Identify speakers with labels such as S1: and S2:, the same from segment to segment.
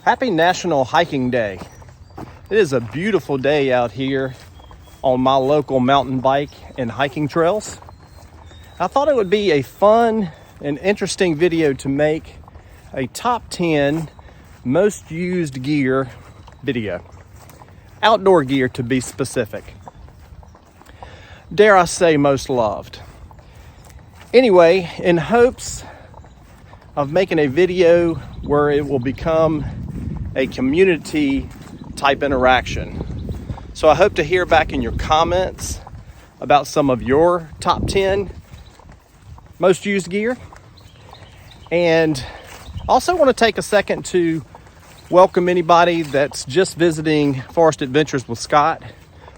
S1: Happy National Hiking Day. It is a beautiful day out here on my local mountain bike and hiking trails. I thought it would be a fun and interesting video to make a top 10 most used gear video. Outdoor gear to be specific. Dare I say most loved. Anyway, in hopes of making a video where it will become a community type interaction. So I hope to hear back in your comments about some of your top 10 most used gear. And also want to take a second to welcome anybody that's just visiting Forest Adventures with Scott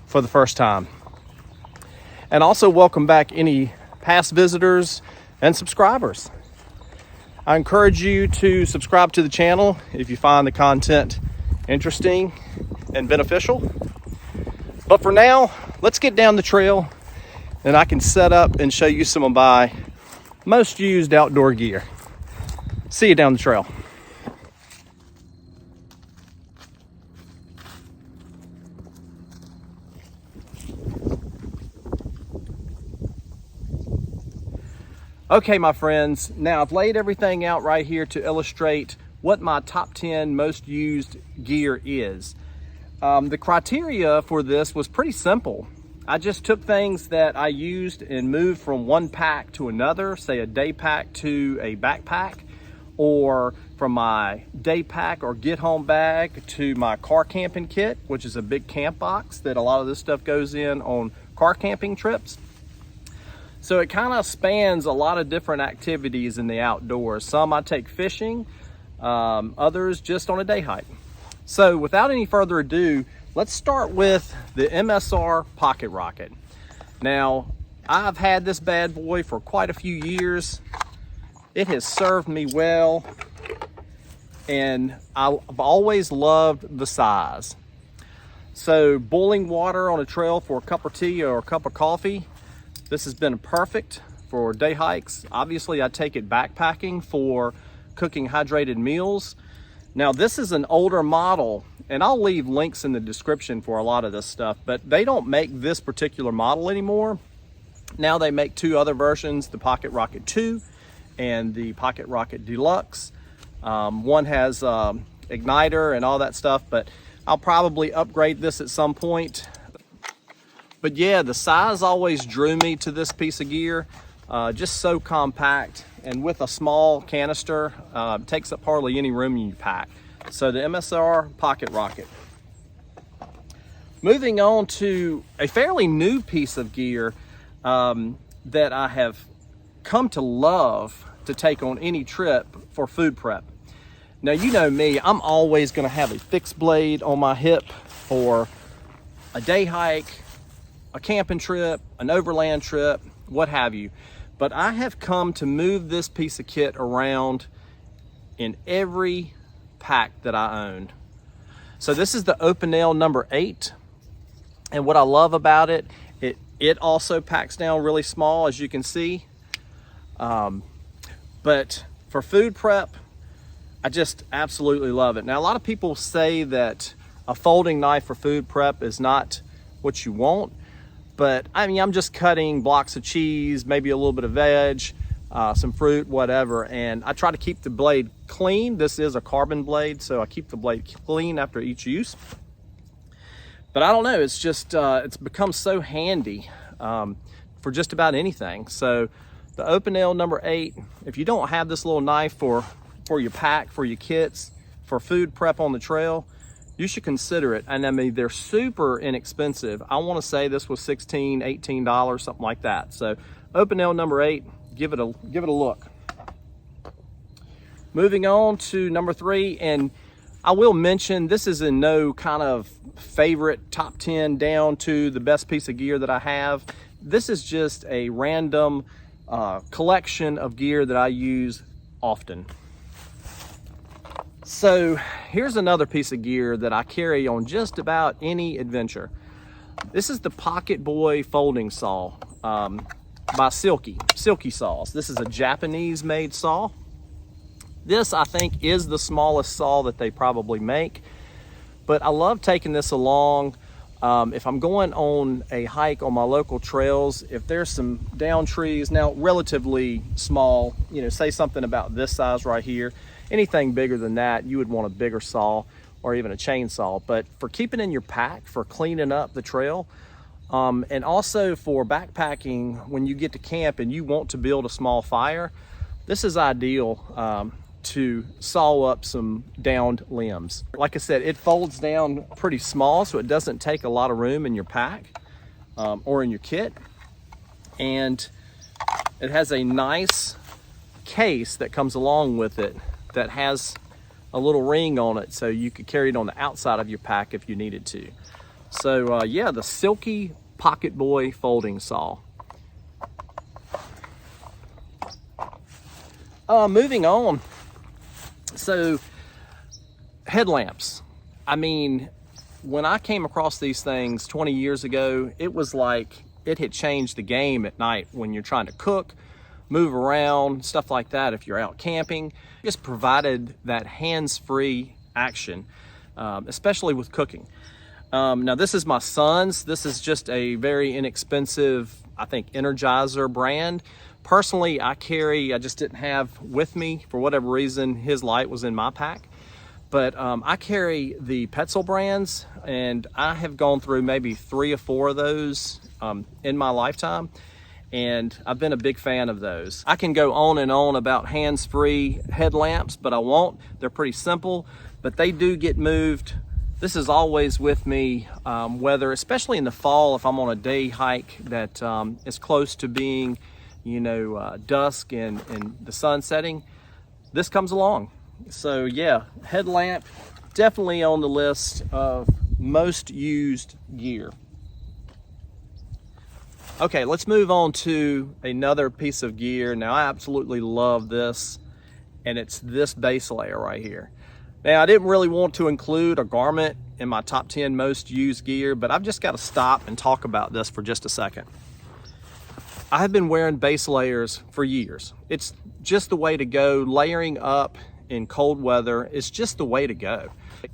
S1: for the first time. And also welcome back any past visitors and subscribers. I encourage you to subscribe to the channel if you find the content interesting and beneficial. But for now, let's get down the trail and I can set up and show you some of my most used outdoor gear. See you down the trail. Okay, my friends, now I've laid everything out right here to illustrate what my top 10 most used gear is. The criteria for this was pretty simple. I just took things that I used and moved from one pack to another, say a day pack to a backpack, or from my day pack or get home bag to my car camping kit, which is a big camp box that a lot of this stuff goes in on car camping trips. So it kind of spans a lot of different activities in the outdoors. Some I take fishing, others just on a day hike. So without any further ado, let's start with the MSR Pocket Rocket. Now, I've had this bad boy for quite a few years. It has served me well, and I've always loved the size. So boiling water on a trail for a cup of tea or a cup of coffee, this has been perfect for day hikes. Obviously, I take it backpacking for cooking hydrated meals. Now, this is an older model, and I'll leave links in the description for a lot of this stuff, but they don't make this particular model anymore. Now they make two other versions, the Pocket Rocket 2 and the Pocket Rocket Deluxe. One has igniter and all that stuff, but I'll probably upgrade this at some point. But yeah, the size always drew me to this piece of gear. Just so compact, and with a small canister, takes up hardly any room you pack. So the MSR Pocket Rocket. Moving on to a fairly new piece of gear that I have come to love to take on any trip for food prep. Now, you know me, I'm always gonna have a fixed blade on my hip for a day hike, a camping trip, an overland trip, what have you. But I have come to move this piece of kit around in every pack that I own. So this is the Opinel number 8. And what I love about it, it also packs down really small, as you can see. But for food prep, I just absolutely love it. Now, a lot of people say that a folding knife for food prep is not what you want. But I mean, I'm just cutting blocks of cheese, maybe a little bit of veg, some fruit, whatever. And I try to keep the blade clean. This is a carbon blade, so I keep the blade clean after each use. But I don't know, it's just, it's become so handy for just about anything. So the Opinel number 8, if you don't have this little knife for your pack, for your kits, for food prep on the trail, you should consider it. And I mean, they're super inexpensive. I want to say this was $16, $18, something like that. So Opinel number 8, give it a look. Moving on to number 3, and I will mention this is in no kind of favorite top 10 down to the best piece of gear that I have. This is just a random collection of gear that I use often. So here's another piece of gear that I carry on just about any adventure. This is the Pocket Boy folding saw by Silky Saws. This is a Japanese made saw. This, I think, is the smallest saw that they probably make, but I love taking this along. If I'm going on a hike on my local trails, if there's some down trees, now relatively small, you know, say something about this size right here, anything bigger than that, you would want a bigger saw or even a chainsaw. But for keeping in your pack, for cleaning up the trail, and also for backpacking when you get to camp and you want to build a small fire, this is ideal to saw up some downed limbs. Like I said, it folds down pretty small, so it doesn't take a lot of room in your pack or in your kit. And it has a nice case that comes along with it that has a little ring on it, so you could carry it on the outside of your pack if you needed to. So yeah, the Silky Pocket Boy folding saw. Moving on. So headlamps. I mean, when I came across these things 20 years ago, it was like it had changed the game at night when you're trying to cook, move around, stuff like that. If you're out camping, it just provided that hands-free action, especially with cooking. Now this is my son's. This is just a very inexpensive, I think, Energizer brand. Personally, I just didn't have with me, for whatever reason, his light was in my pack. But I carry the Petzl brands, and I have gone through maybe 3 or 4 of those in my lifetime, and I've been a big fan of those. I can go on and on about hands-free headlamps, but I won't. They're pretty simple, but they do get moved. This is always with me, whether, especially in the fall, if I'm on a day hike that is close to being, you know, dusk and the sun setting, this comes along. So yeah, headlamp, definitely on the list of most used gear. Okay, let's move on to another piece of gear. Now, I absolutely love this, and it's this base layer right here. Now, I didn't really want to include a garment in my top 10 most used gear, but I've just got to stop and talk about this for just a second. I have been wearing base layers for years. It's just the way to go. Layering up in cold weather is just the way to go.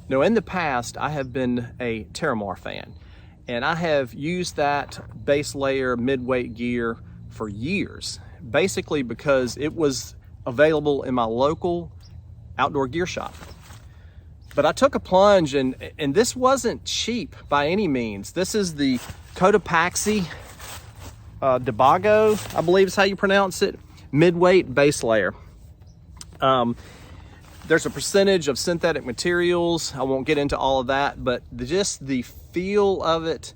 S1: Now, in the past, I have been a Terramar fan, and I have used that base layer midweight gear for years, basically because it was available in my local outdoor gear shop. But I took a plunge, and this wasn't cheap by any means. This is the Cotopaxi Debago, I believe is how you pronounce it, midweight base layer. There's a percentage of synthetic materials. I won't get into all of that, but just the feel of it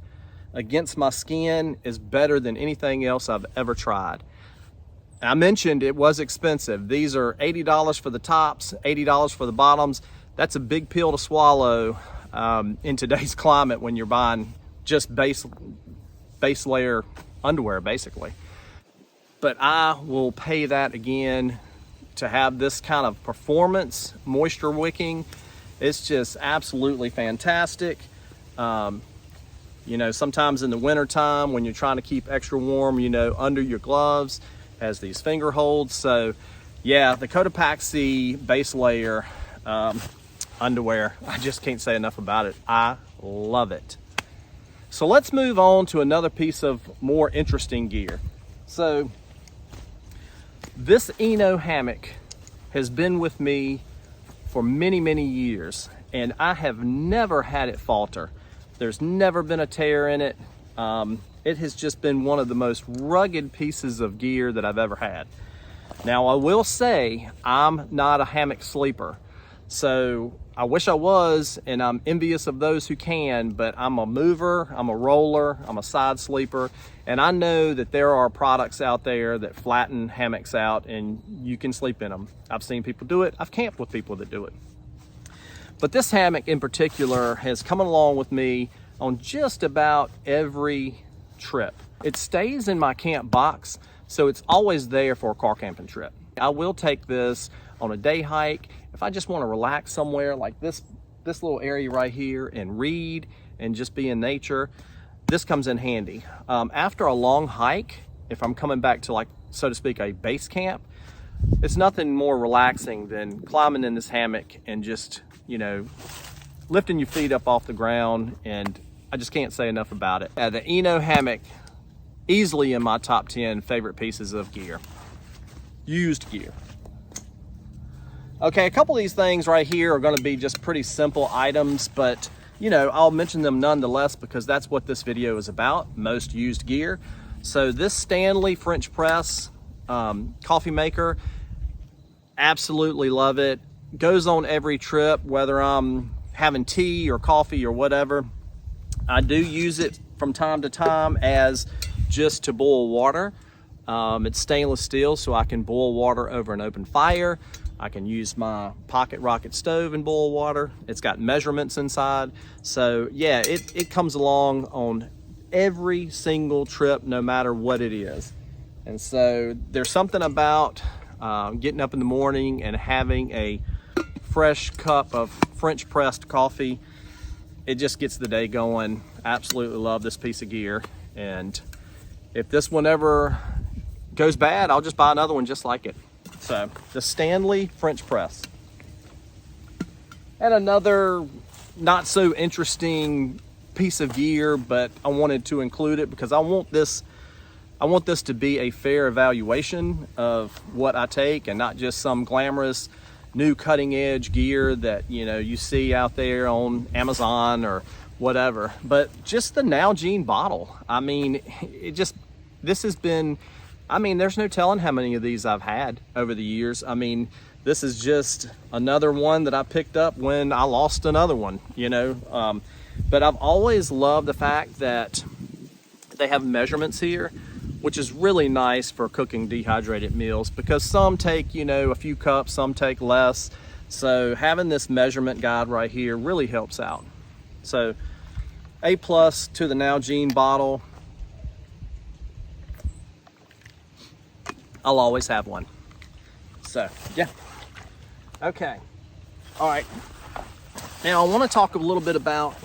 S1: against my skin is better than anything else I've ever tried. I mentioned it was expensive. These are $80 for the tops, $80 for the bottoms. That's a big pill to swallow in today's climate when you're buying just base layer underwear, basically. But I will pay that again to have this kind of performance, moisture wicking. It's just absolutely fantastic. You know, sometimes in the winter time when you're trying to keep extra warm, you know, under your gloves, has these finger holds. So yeah, the Cotopaxi base layer underwear, I just can't say enough about it. I love it. So let's move on to another piece of more interesting gear. So this Eno hammock has been with me for many, many years, and I have never had it falter. There's never been a tear in it. It has just been one of the most rugged pieces of gear that I've ever had. Now, I will say I'm not a hammock sleeper. So I wish I was, and I'm envious of those who can, but I'm a mover, I'm a roller, I'm a side sleeper, and I know that there are products out there that flatten hammocks out and you can sleep in them. I've seen people do it. I've camped with people that do it. But this hammock in particular has come along with me on just about every trip. It stays in my camp box, so it's always there for a car camping trip. I will take this on a day hike if I just want to relax somewhere like this little area right here and read and just be in nature. This comes in handy. After a long hike, if I'm coming back to, like, so to speak, a base camp, it's nothing more relaxing than climbing in this hammock and just, you know, lifting your feet up off the ground, and I just can't say enough about it. The Eno hammock, easily in my top 10 favorite pieces of gear, used gear. Okay, a couple of these things right here are going to be just pretty simple items, but you know, I'll mention them nonetheless because that's what this video is about, most used gear. So this Stanley French press coffee maker, absolutely love it. Goes on every trip, whether I'm having tea or coffee or whatever. I do use it from time to time as just to boil water. It's stainless steel, so I can boil water over an open fire. I can use my pocket rocket stove and boil water. It's got measurements inside. So yeah, it comes along on every single trip, no matter what it is. And so there's something about getting up in the morning and having a fresh cup of French pressed coffee. It just gets the day going. Absolutely love this piece of gear. And if this one ever goes bad, I'll just buy another one just like it. So the Stanley French press. And another not so interesting piece of gear, but I wanted to include it because I want this to be a fair evaluation of what I take and not just some glamorous new cutting edge gear that, you know, you see out there on Amazon or whatever, but just the Nowje bottle. I mean, this has been, I mean, there's no telling how many of these I've had over the years. I mean, this is just another one that I picked up when I lost another one, you know. But I've always loved the fact that they have measurements here, which is really nice for cooking dehydrated meals because some take, you know, a few cups, some take less. So having this measurement guide right here really helps out. So A+ to the Nowje bottle. I'll always have one. So yeah. Okay. All right. Now I want to talk a little bit about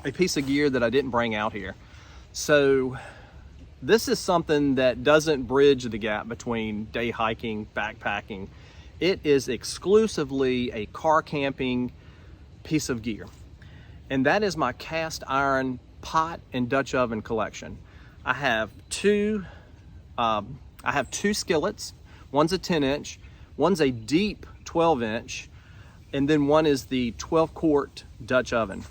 S1: a piece of gear that I didn't bring out here. So this is something that doesn't bridge the gap between day hiking, backpacking. It is exclusively a car camping piece of gear. And that is my cast iron pot and Dutch oven collection. I have two skillets. One's a 10-inch, one's a deep 12-inch, and then one is the 12-quart Dutch oven.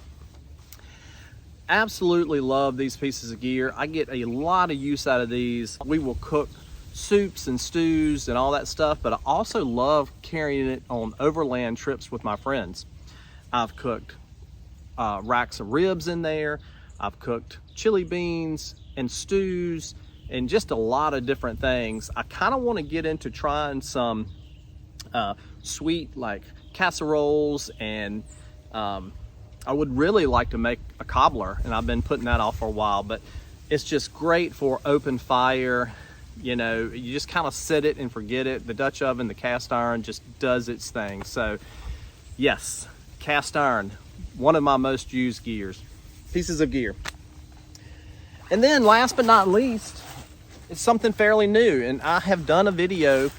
S1: Absolutely love these pieces of gear. I get a lot of use out of these. We will cook soups and stews and all that stuff, but I also love carrying it on overland trips with my friends. I've cooked racks of ribs in there. I've cooked chili beans and stews and just a lot of different things. I kind of want to get into trying some sweet like casseroles, and I would really like to make a cobbler, and I've been putting that off for a while, but it's just great for open fire. You know, you just kind of set it and forget it. The Dutch oven, the cast iron just does its thing. So yes, cast iron, one of my most used pieces of gear. And then last but not least, it's something fairly new, and I have done a video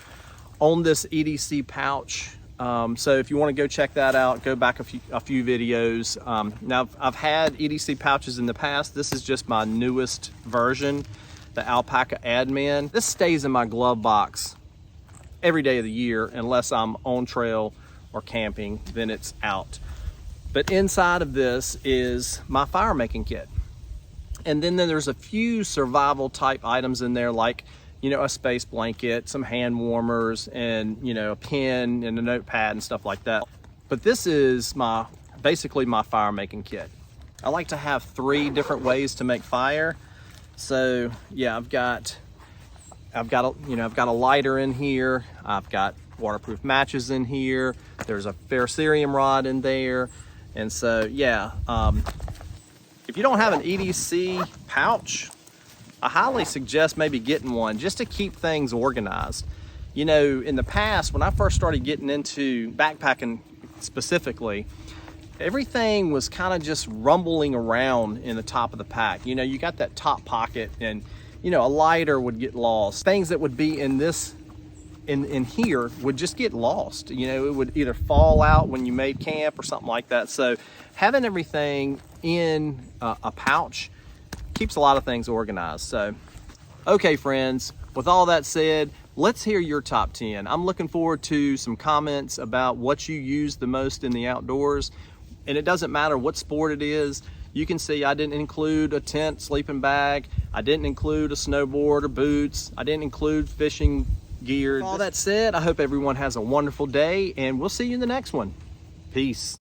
S1: on this EDC pouch. So if you want to go check that out, go back a few videos. Now I've had EDC pouches in the past. This is just my newest version, the Alpaca Admin. This stays in my glove box every day of the year unless I'm on trail or camping, then it's out. But inside of this is my fire making kit. And then there's a few survival type items in there, like, you know, a space blanket, some hand warmers, and, you know, a pen and a notepad and stuff like that. But this is basically my fire making kit. I like to have 3 different ways to make fire. So yeah, I've got a lighter in here. I've got waterproof matches in here. There's a ferrocerium rod in there. And so yeah, if you don't have an EDC pouch, I highly suggest maybe getting one just to keep things organized. You know, in the past, when I first started getting into backpacking specifically, everything was kind of just rumbling around in the top of the pack. You know, you got that top pocket and, you know, a lighter would get lost. Things that would be in this in here would just get lost. You know, it would either fall out when you made camp or something like that. So having everything in a pouch keeps a lot of things organized. So, okay friends, with all that said, let's hear your top 10. I'm looking forward to some comments about what you use the most in the outdoors. And it doesn't matter what sport it is. You can see I didn't include a tent, sleeping bag. I didn't include a snowboard or boots. I didn't include fishing gear. With all that said, I hope everyone has a wonderful day, and we'll see you in the next one. Peace.